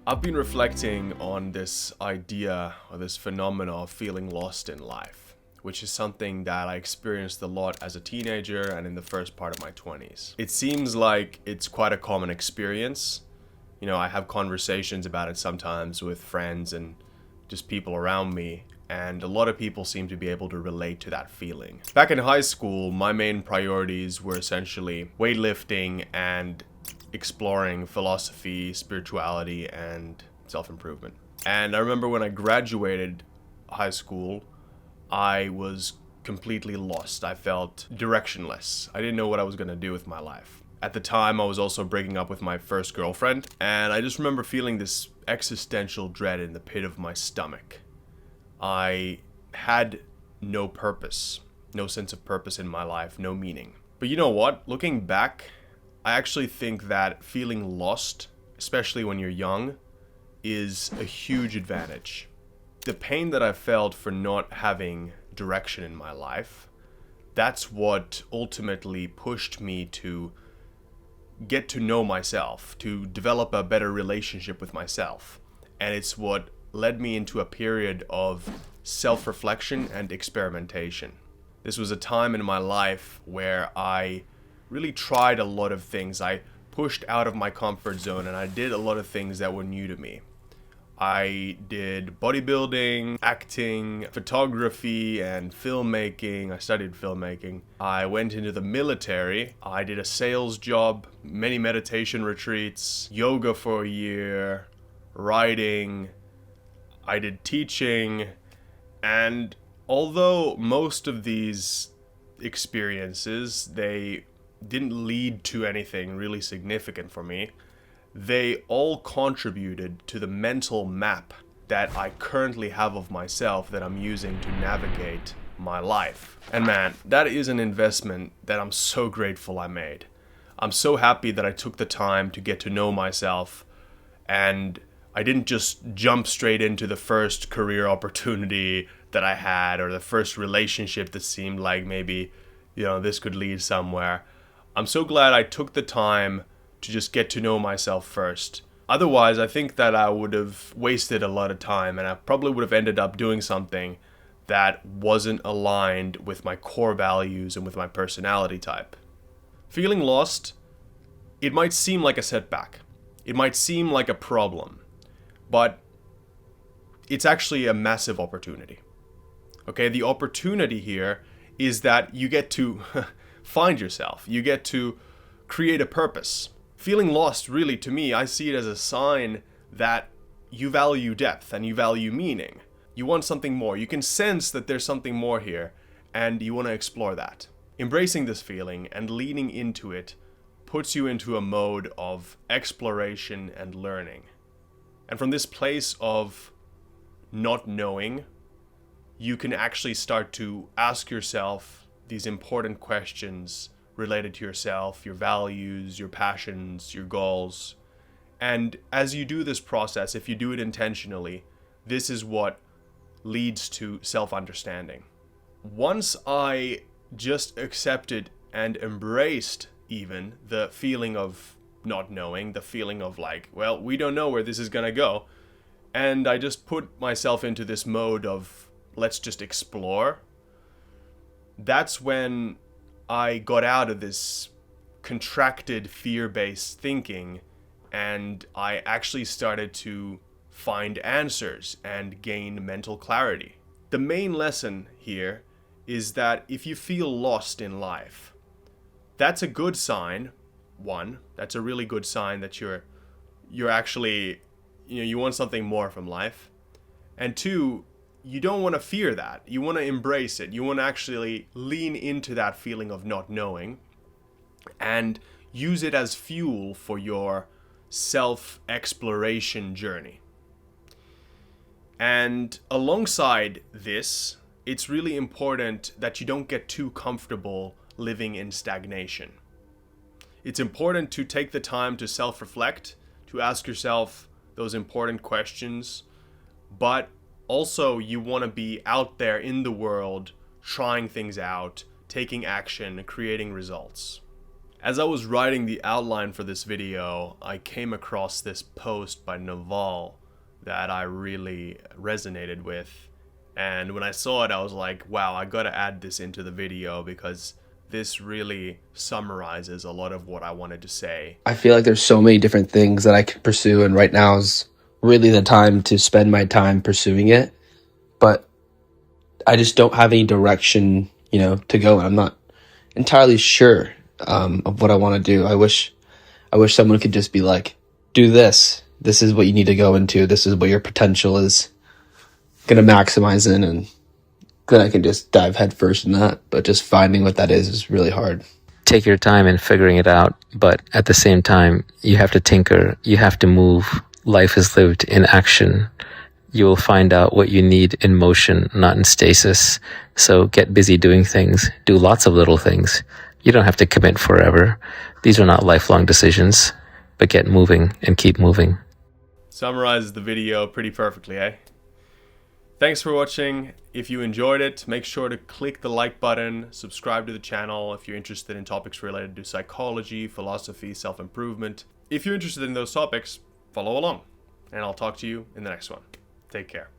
I've been reflecting on this idea or this phenomena of feeling lost in life, which is something that I experienced a lot as a teenager and in the first part of my 20s. It seems like it's quite a common experience. I have conversations about it sometimes with friends and just people around me, and a lot of people seem to be able to relate to that feeling. Back in high school, my main priorities were essentially weightlifting and exploring philosophy, spirituality, and self-improvement. And I remember when I graduated high school, I was completely lost. I felt directionless. I didn't know what I was going to do with my life. At the time, I was also breaking up with my first girlfriend, and I just remember feeling this existential dread in the pit of my stomach. I had no purpose, no sense of purpose in my life, no meaning. But you know what? Looking back, I actually think that feeling lost, especially when you're young, is a huge advantage. The pain that I felt for not having direction in my life, that's what ultimately pushed me to get to know myself, to develop a better relationship with myself. And it's what led me into a period of self-reflection and experimentation. This was a time in my life where I really tried a lot of things. I pushed out of my comfort zone and I did a lot of things that were new to me. I did bodybuilding, acting, photography, and filmmaking. I studied filmmaking. I went into the military. I did a sales job, many meditation retreats, yoga for a year, writing. I did teaching. And although most of these experiences, they didn't lead to anything really significant for me, they all contributed to the mental map that I currently have of myself that I'm using to navigate my life. And man, that is an investment that I'm so grateful I made. I'm so happy that I took the time to get to know myself, and I didn't just jump straight into the first career opportunity that I had or the first relationship that seemed like maybe, this could lead somewhere. I'm so glad I took the time to just get to know myself first. Otherwise, I think that I would have wasted a lot of time and I probably would have ended up doing something that wasn't aligned with my core values and with my personality type. Feeling lost, it might seem like a setback. It might seem like a problem, but it's actually a massive opportunity. Okay, the opportunity here is that you get to find yourself. You get to create a purpose. Feeling lost, really, to me, I see it as a sign that you value depth and you value meaning. You want something more. You can sense that there's something more here, and you want to explore that. Embracing this feeling and leaning into it puts you into a mode of exploration and learning. And from this place of not knowing, you can actually start to ask yourself these important questions related to yourself, your values, your passions, your goals. And as you do this process, if you do it intentionally, this is what leads to self-understanding. Once I just accepted and embraced even the feeling of not knowing, the feeling of like, well, we don't know where this is gonna go, and I just put myself into this mode of let's just explore, that's when I got out of this contracted fear-based thinking and I actually started to find answers and gain mental clarity. The main lesson here is that if you feel lost in life, that's a good sign. One, that's a really good sign that you're actually, you want something more from life. And two, you don't want to fear that. You want to embrace it. You want to actually lean into that feeling of not knowing and use it as fuel for your self-exploration journey. And alongside this, it's really important that you don't get too comfortable living in stagnation. It's important to take the time to self-reflect, to ask yourself those important questions, but also you want to be out there in the world, trying things out, taking action, creating results. As I was writing the outline for this video, I came across this post by Naval that I really resonated with. And when I saw it, I was like, wow, I gotta add this into the video because this really summarizes a lot of what I wanted to say. I feel like there's so many different things that I could pursue, and right now is really the time to spend my time pursuing it. But I just don't have any direction, to go. And I'm not entirely sure of what I want to do. I wish someone could just be like, do this. This is what you need to go into. This is what your potential is going to maximize in, and then I can just dive headfirst in that. But just finding what that is really hard. Take your time in figuring it out, but at the same time, you have to tinker, you have to move. Life is lived in action. You will find out what you need in motion, not in stasis. So get busy doing things. Do lots of little things. You don't have to commit forever. These are not lifelong decisions, but get moving and keep moving. Summarizes the video pretty perfectly, eh? Thanks for watching. If you enjoyed it, make sure to click the like button, subscribe to the channel if you're interested in topics related to psychology, philosophy, self-improvement. If you're interested in those topics, follow along, and I'll talk to you in the next one. Take care.